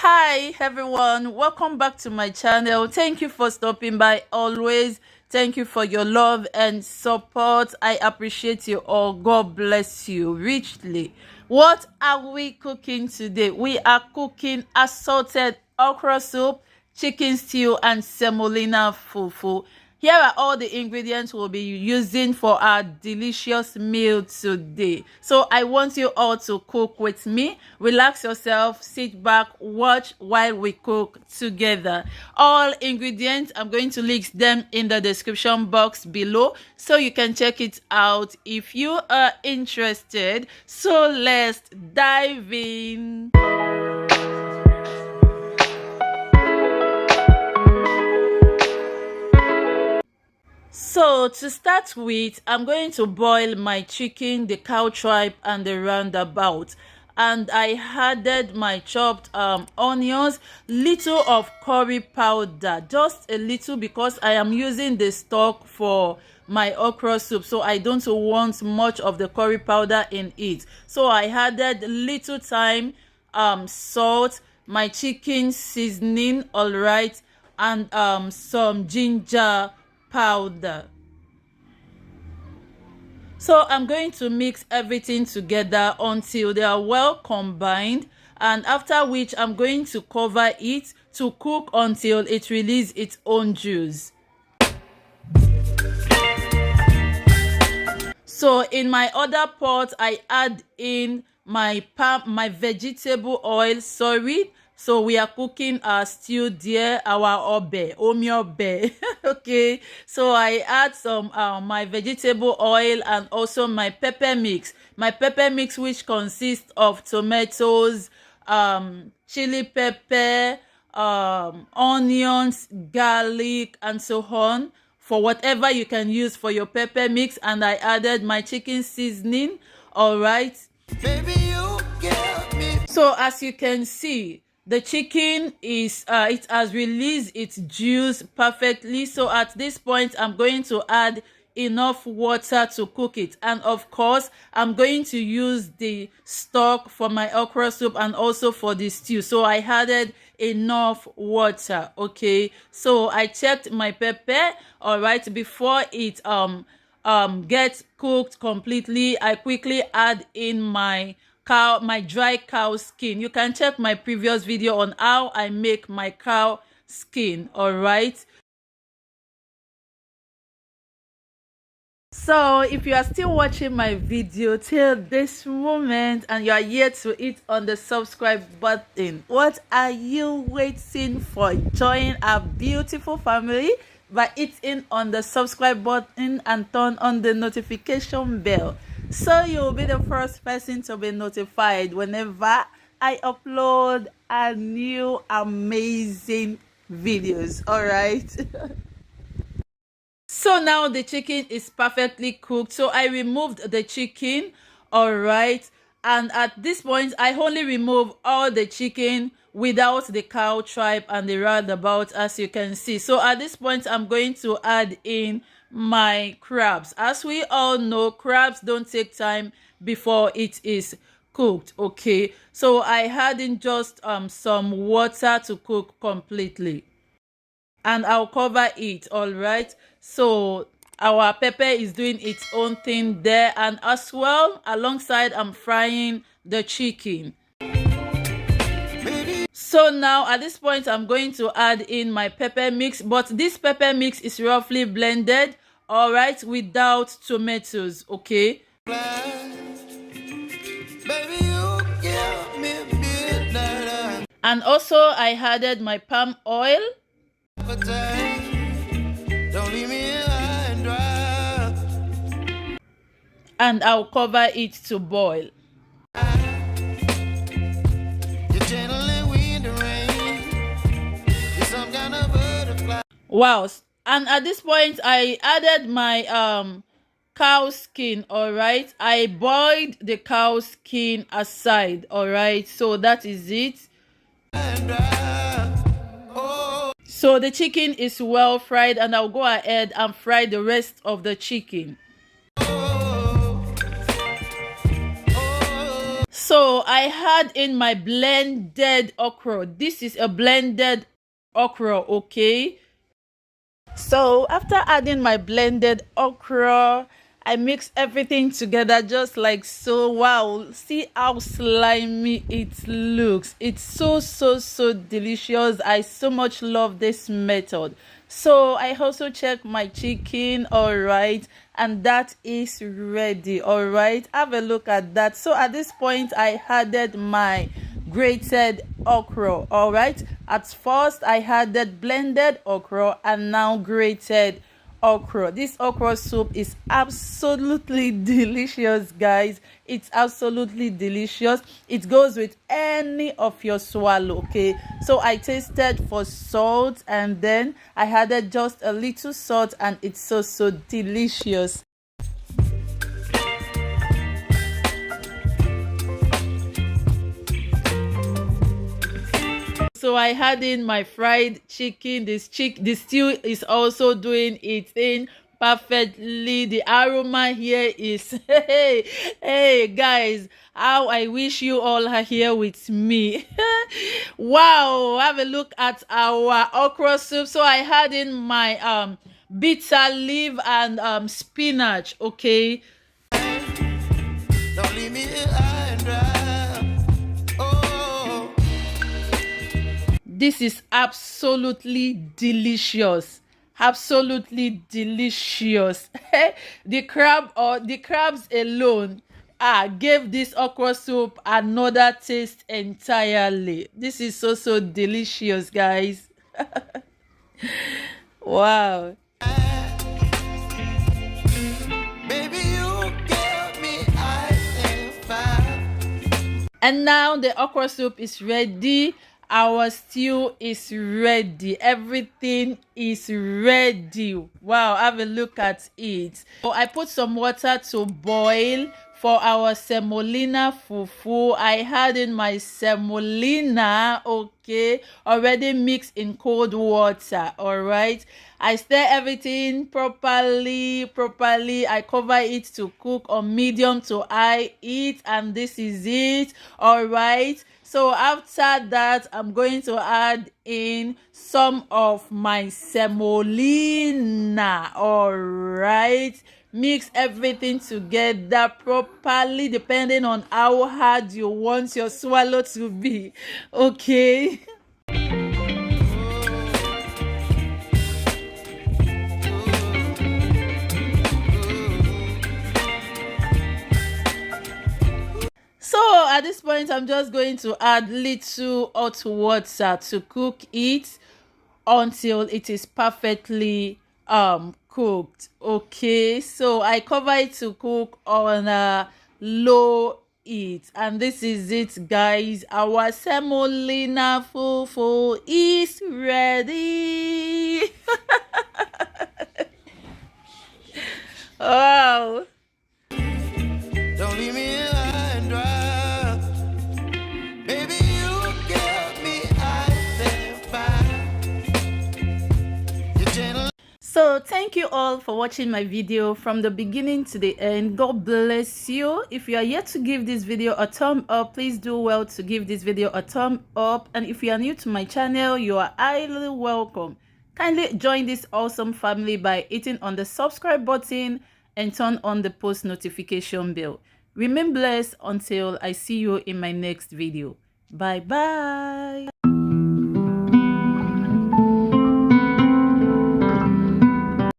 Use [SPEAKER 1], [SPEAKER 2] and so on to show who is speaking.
[SPEAKER 1] Hi everyone, welcome back to my channel. Thank you for stopping by always. Thank you for your love and support. I appreciate you all. God bless you richly. What are we cooking today? We are cooking assorted okra soup, chicken stew, and semolina fufu. Here are all the ingredients we'll be using for our delicious meal today. So I want you all to cook with me. Relax yourself, sit back, watch while we cook together. All ingredients, I'm going to link them in the description box below so you can check it out if you are interested. So let's dive in. So to start with, I'm going to boil my chicken, the cow tripe, and the roundabout. And I added my chopped onions, little of curry powder, just a little because I am using the stock for my okra soup, so I don't want much of the curry powder in it. So I added little thyme, salt, my chicken seasoning, all right, and some ginger powder. So I'm going to mix everything together until they are well combined, and after which I'm going to cover it to cook until it releases its own juice. So in my other pot, I add in my vegetable oil, sorry. So we are cooking our stew there, our omi obe. Okay, so I add some my vegetable oil and also my pepper mix. My pepper mix, which consists of tomatoes, chili pepper, onions, garlic, and so on, for whatever you can use for your pepper mix. And I added my chicken seasoning, all right. Baby, you get me. So as you can see, the chicken is it has released its juice perfectly. So at this point, I'm going to add enough water to cook it, and of course I'm going to use the stock for my okra soup and also for the stew. So I added enough water. Okay, so I checked my pepper, all right, before it gets cooked completely. I quickly add in my dry cow skin. You can check my previous video on how I make my cow skin, all right. So if you are still watching my video till this moment and you are yet to hit on the subscribe button, what are you waiting for? Join our beautiful family by hitting on the subscribe button and turn on the notification bell, so you'll be the first person to be notified whenever I upload a new amazing videos, all right. So now the chicken is perfectly cooked, so I removed the chicken, all right. And at this point, I only remove all the chicken without the cow tripe and the roundabout, as you can see. So at this point, I'm going to add in my crabs. As we all know, crabs don't take time before it is cooked. Okay, so I add in just some water to cook completely, and I'll cover it, all right. So our pepper is doing its own thing there, and as well alongside I'm frying the chicken. So now at this point, I'm going to add in my pepper mix, but this pepper mix is roughly blended, all right, without tomatoes. Okay, and also I added my palm oil, and I'll cover it to boil. Wow. And at this point, I added my cow skin, all right. I boiled the cow skin aside, all right. So that is it. So the chicken is well fried, and I'll go ahead and fry the rest of the chicken. So I had in my blended okra. This is a blended okra, okay? So after adding my blended okra, I mix everything together just like so. Wow, see how slimy it looks. It's so delicious. I so much love this method. So I also check my chicken, all right, and that is ready. All right, have a look at that. So at this point I added my grated okra. All right, at first I added blended okra and now grated okra. This okra soup is absolutely delicious, guys. It's absolutely delicious. It goes with any of your swallow, okay? So I tasted for salt and then I added just a little salt and it's so delicious. So I had in my fried chicken. This stew is also doing its thing perfectly. The aroma here is hey guys, how I wish you all are here with me. Wow, have a look at our okra soup. So I had in my bitter leaf and spinach, okay? Don't leave me high and dry. Oh. This is absolutely delicious. Absolutely delicious. The crabs alone gave this okra soup another taste entirely. This is so delicious, guys. Wow. And now the okra soup is ready. Our stew is ready. Everything is ready. Wow, have a look at it. So I put some water to boil for our semolina fufu. I had in my semolina, okay, already mixed in cold water. All right, I stir everything properly. I cover it to cook on medium to high heat, and this is it. All right, so after that I'm going to add in some of my semolina. All right, mix everything together properly depending on how hard you want your swallow to be, okay? So at this point I'm just going to add little hot water to cook it until it is perfectly cooked, okay? So I cover it to cook on a low heat, and this is it, guys. Our semolina fufu is ready. Wow. Don't leave me high and dry. Baby, you get me out there fine. So thank you all for watching my video from the beginning to the end. God bless you. If you are yet to give this video a thumb up, please do well to give this video a thumb up. And if you are new to my channel, you are highly welcome. Kindly join this awesome family by hitting on the subscribe button and turn on the post notification bell. Remain blessed until I see you in my next video. Bye bye.